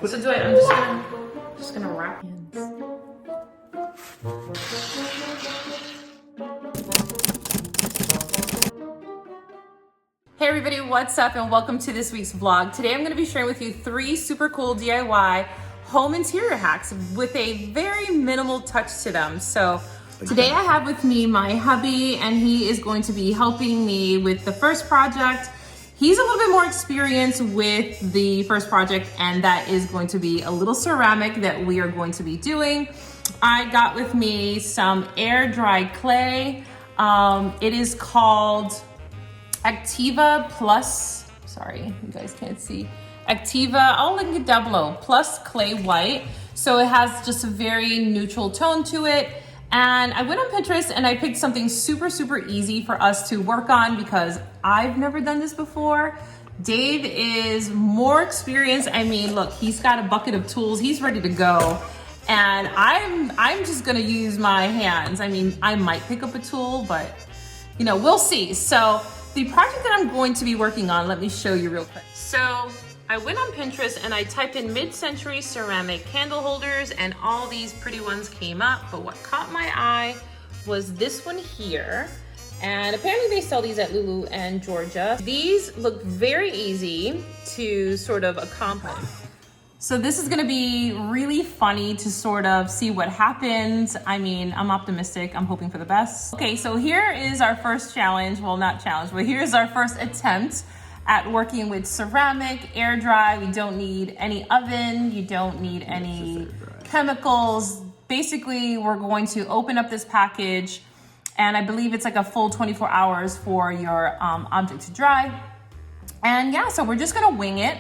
So do it. I'm just gonna wrap hands. Hey everybody, what's up and welcome to this week's vlog. Today I'm gonna be sharing with you 3 super cool DIY home interior hacks with a very minimal touch to them. So today I have with me my hubby and he is going to be helping me with the first project. He's a little bit more experienced with the first project, and that is going to be a little ceramic that we are going to be doing. I got with me some air dry clay. It is called ACTIVA Plus, sorry, you guys can't see. ACTIVA, I'll link it down below, plus clay white. So it has just a very neutral tone to it. And I went on Pinterest and I picked something super, super easy for us to work on because I've never done this before. Dave is more experienced. I mean, look, he's got a bucket of tools. He's ready to go. And I'm just gonna use my hands. I mean, I might pick up a tool, but you know, we'll see. So the project that I'm going to be working on, let me show you real quick. So I went on Pinterest and I typed in mid-century ceramic candle holders and all these pretty ones came up, but what caught my eye was this one here. And apparently they sell these at Lulu and Georgia. These look very easy to sort of accomplish. So this is gonna be really funny to sort of see what happens. I mean, I'm optimistic, I'm hoping for the best. Okay, so here is our first challenge. Well, not challenge, but here's our first attempt at working with ceramic, air dry. We don't need any oven. You don't need any chemicals. Basically, we're going to open up this package and I believe it's like a full 24 hours for your object to dry. And yeah, so we're just gonna wing it.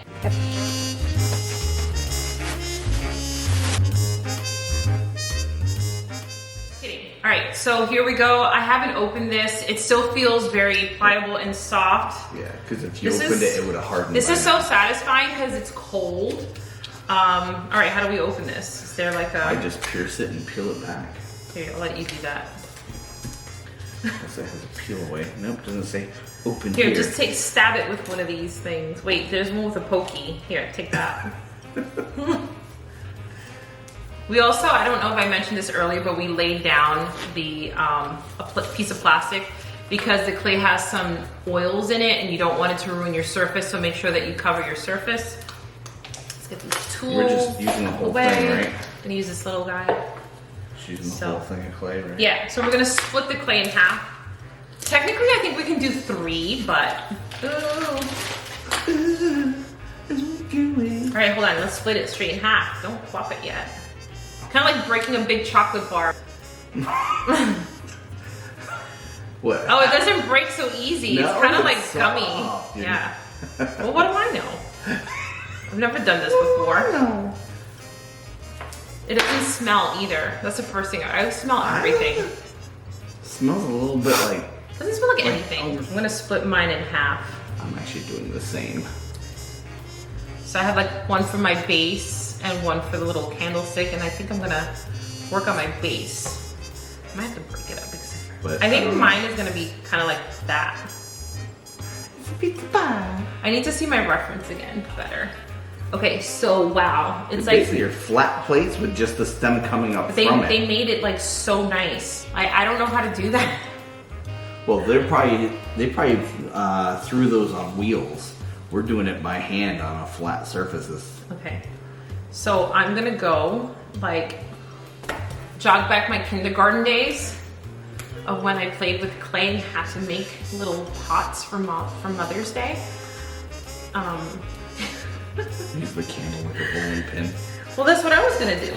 All right, so here we go. I haven't opened this. It still feels very pliable and soft. Yeah, because if you opened it, it would have hardened. This is so satisfying because it's cold. All right, how do we open this? Is there like a... I just pierce it and peel it back. Here, I'll let you do that. It has a peel away. Nope, doesn't say open here. Here, just stab it with one of these things. Wait, there's one with a pokey. Here, take that. We also, I don't know if I mentioned this earlier, but we laid down the piece of plastic because the clay has some oils in it and you don't want it to ruin your surface, so make sure that you cover your surface. Let's get these tools. We're just using the whole thing, right? I'm gonna use this little guy. Just using the whole thing of clay, right? Yeah, so we're gonna split the clay in half. Technically, I think we can do 3, but... All right, hold on, let's split it straight in half. Don't plop it yet. Kind of like breaking a big chocolate bar. What? Oh, it doesn't break so easy. No, it's kind of like soft, gummy. dude. Yeah. Well, what do I know? I've never done this before. No. It doesn't smell either. That's the first thing. I smell everything. It smells a little bit like... It doesn't smell like anything. I'm gonna split mine in half. I'm actually doing the same. So I have like one for my base and one for the little candlestick, and I think I'm gonna work on my base. I might have to break it up because I think mine is gonna be kind of like that. It's a pizza pie. I need to see my reference again better. Okay, so wow, it's like basically your flat plates with just the stem coming up from it. They made it like so nice. I don't know how to do that. Well, they probably threw those on wheels. We're doing it by hand on a flat surfaces. Okay. So I'm gonna go like jog back my kindergarten days of when I played with clay and had to make little pots for Mother's Day. Use the candle like a bowling pin. Well, that's what I was gonna do.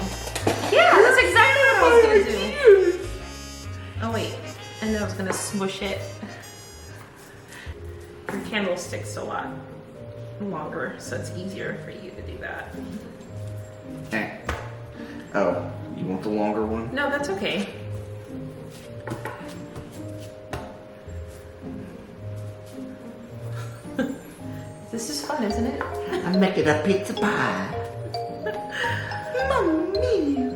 Yeah, that's exactly what I was gonna do. Oh wait, and then I was gonna smush it. Your candlestick's a lot longer, so it's easier for you to do that. Oh, you want the longer one? No, that's okay. This is fun, isn't it? I'm making a pizza pie. Mamma mia.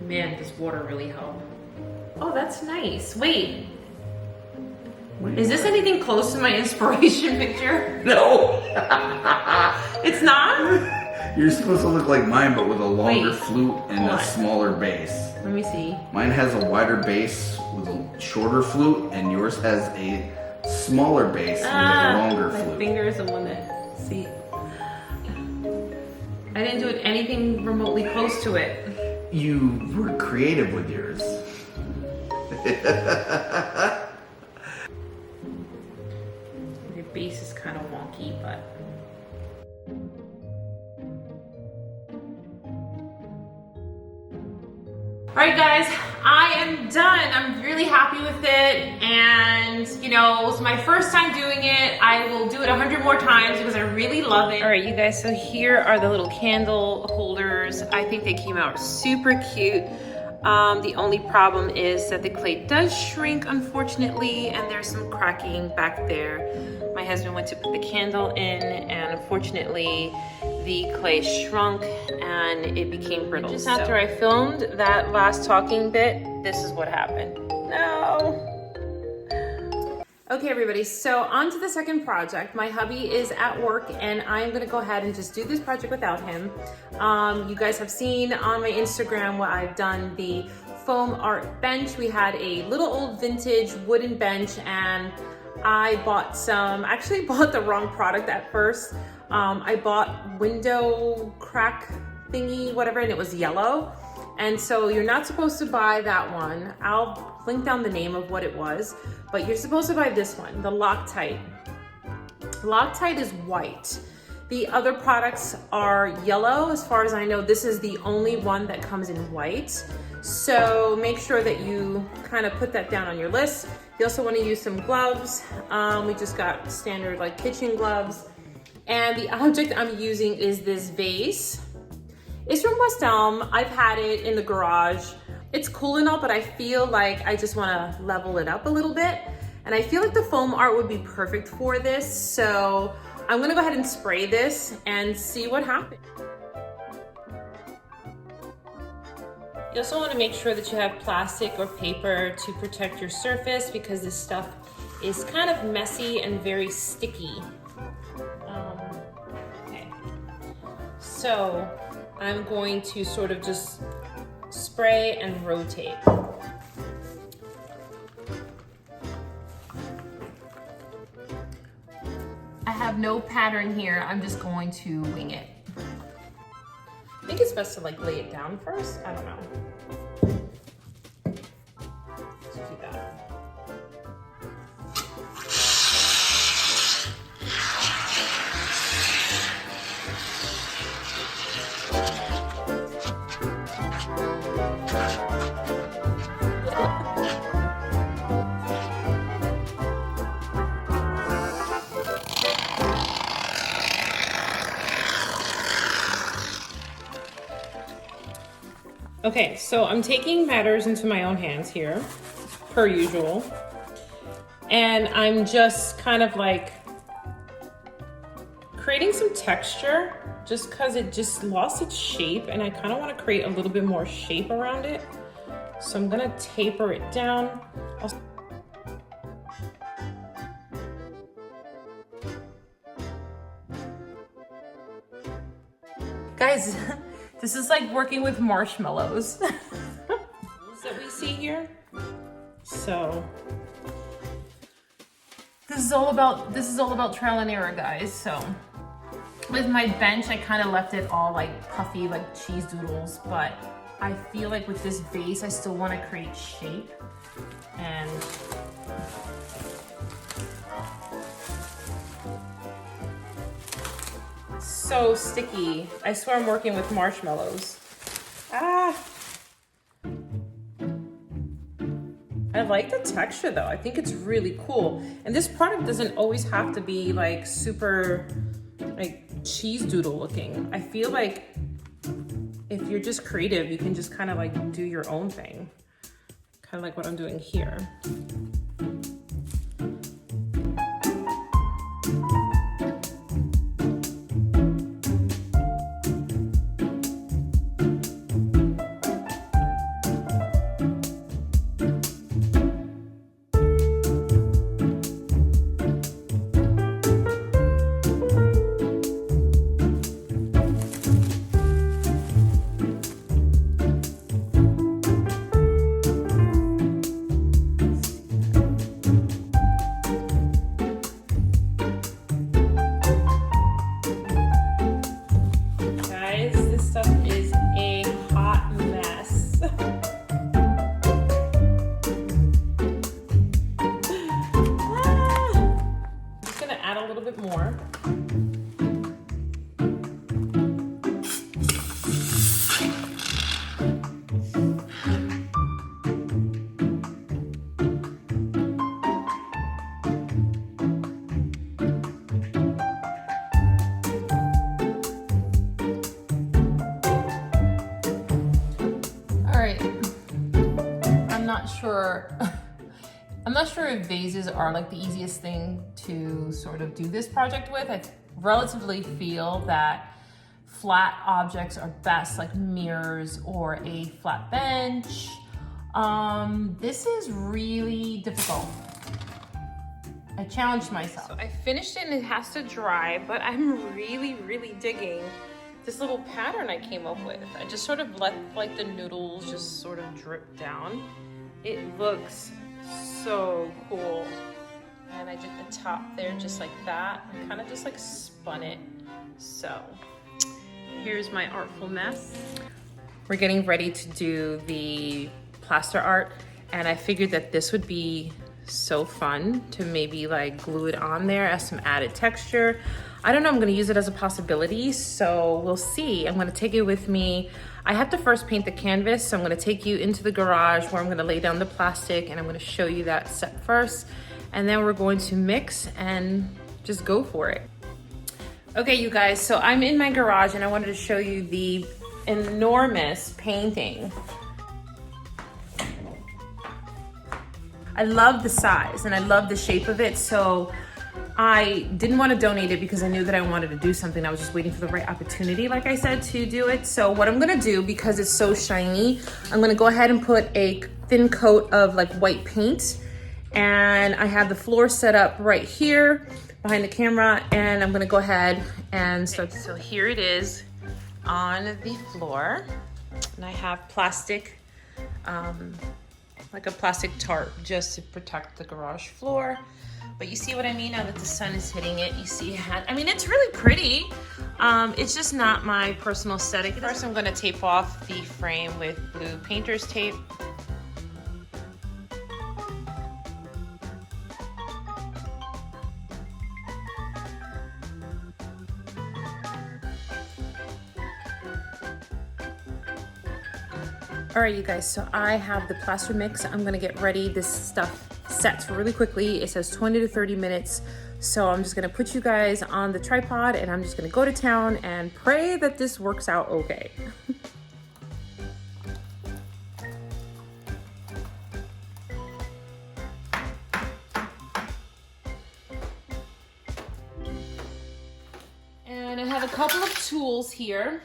Man, does water really help. Oh, that's nice. Wait. Is this anything close to my inspiration picture? No. It's not? You're supposed to look like mine, but with a longer Wait, flute and hold a on. smaller base. Let me see. Mine has a wider base with a shorter flute, and yours has a smaller base with a longer My flute. finger is the one that, see. I didn't do it anything remotely close to it. You were creative with yours. The base is kind of wonky, but. All right, guys, I am done. I'm really happy with it. And, you know, it was my first time doing it. I will do it 100 more times because I really love it. All right, you guys, so here are the little candle holders. I think they came out super cute. The only problem is that the clay does shrink, unfortunately, and there's some cracking back there. My husband went to put the candle in, and unfortunately, the clay shrunk and it became brittle. Just after I filmed that last talking bit, this is what happened. No. Okay, everybody, so on to the second project. My hubby is at work and I'm gonna go ahead and just do this project without him. You guys have seen on my Instagram what I've done, the foam art bench. We had a little old vintage wooden bench and I bought actually bought the wrong product at first. I bought window crack thingy, whatever, and it was yellow. And so you're not supposed to buy that one. I'll link down the name of what it was, but you're supposed to buy this one, the LocTite. LocTite is white. The other products are yellow. As far as I know, this is the only one that comes in white. So make sure that you kind of put that down on your list. You also want to use some gloves. We just got standard like kitchen gloves. And the object I'm using is this vase. It's from West Elm. I've had it in the garage. It's cool and all, but I feel like I just want to level it up a little bit. And I feel like the foam art would be perfect for this. So I'm going to go ahead and spray this and see what happens. You also want to make sure that you have plastic or paper to protect your surface because this stuff is kind of messy and very sticky. Okay. So I'm going to sort of just spray and rotate. I have no pattern here. I'm just going to wing it. I think it's best to like lay it down first. I don't know. Let's do that. Okay, so I'm taking matters into my own hands here, per usual. And I'm just kind of like creating some texture just because it just lost its shape and I kind of want to create a little bit more shape around it. So I'm gonna taper it down. Guys, this is like working with marshmallows that we see here. So this is all about trial and error, guys. So with my bench, I kind of left it all like puffy, like cheese doodles, but I feel like with this vase, I still want to create shape and so sticky. I swear I'm working with marshmallows. Ah. I like the texture though. I think it's really cool. And this product doesn't always have to be like super like cheese doodle looking. I feel like if you're just creative, you can just kind of like do your own thing. Kind of like what I'm doing here. sure. I'm not sure if vases are like the easiest thing to sort of do this project with. I relatively feel that flat objects are best, like mirrors or a flat bench. This is really difficult. I challenged myself. So I finished it and it has to dry, but I'm really digging this little pattern I came up with. I just sort of let like the noodles just sort of drip down. It looks so cool. And I did the top there just like that. I kind of just like spun it. So here's my artful mess. We're getting ready to do the plaster art, and I figured that this would be so fun to maybe like glue it on there as some added texture. I don't know, I'm gonna use it as a possibility, so we'll see. I'm gonna take it with me. I have to first paint the canvas, so I'm gonna take you into the garage where I'm gonna lay down the plastic, and I'm gonna show you that step first, and then we're going to mix and just go for it. Okay, you guys, so I'm in my garage and I wanted to show you the enormous painting. I love the size and I love the shape of it, so I didn't want to donate it because I knew that I wanted to do something. I was just waiting for the right opportunity, like I said, to do it. So what I'm gonna do, because it's so shiny, I'm gonna go ahead and put a thin coat of like white paint, and I have the floor set up right here behind the camera, and I'm gonna go ahead and start. So here it is on the floor, and I have plastic, like a plastic tarp just to protect the garage floor. But you see what I mean? Now that the sun is hitting it, you see, I mean, it's really pretty. It's just not my personal aesthetic. First, I'm gonna tape off the frame with blue painter's tape. All right, you guys, so I have the plaster mix. I'm gonna get ready. This stuff sets really quickly. It says 20 to 30 minutes. So I'm just gonna put you guys on the tripod and I'm just gonna go to town and pray that this works out okay. And I have a couple of tools here.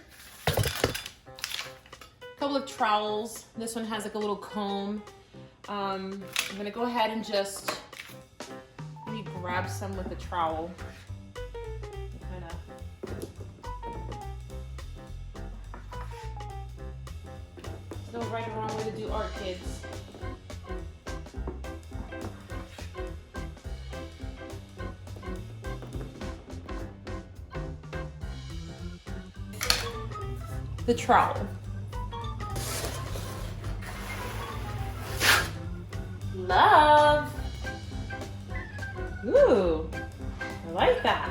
Couple of trowels. This one has like a little comb. I'm gonna go ahead and just maybe grab some with the trowel. There's no right or wrong way to do art, kids. The trowel. Love. Ooh, I like that.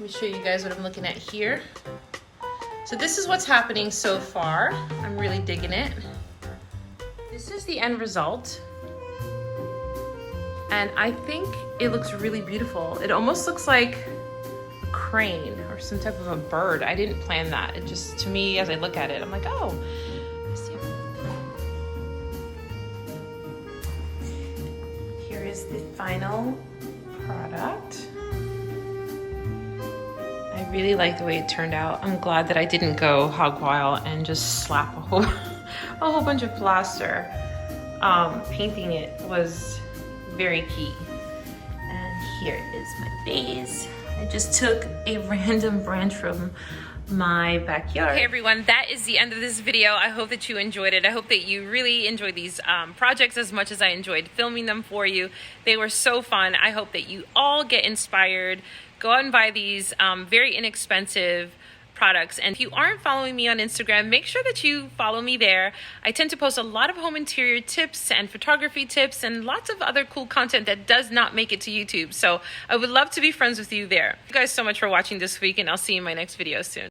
Let me show you guys what I'm looking at here. So this is what's happening so far. I'm really digging it. This is the end result. And I think it looks really beautiful. It almost looks like a crane or some type of a bird. I didn't plan that. It just, to me, as I look at it, I'm like, oh, I see it. Here is the final product. I really like the way it turned out. I'm glad that I didn't go hog wild and just slap a whole bunch of plaster. Painting it was very key. And here is my vase. I just took a random branch from my backyard. Okay everyone, that is the end of this video. I hope that you enjoyed it. I hope that you really enjoyed these projects as much as I enjoyed filming them for you. They were so fun. I hope that you all get inspired. Go out and buy these very inexpensive products. And if you aren't following me on Instagram, make sure that you follow me there. I tend to post a lot of home interior tips and photography tips and lots of other cool content that does not make it to YouTube. So I would love to be friends with you there. Thank you guys so much for watching this week, and I'll see you in my next video soon.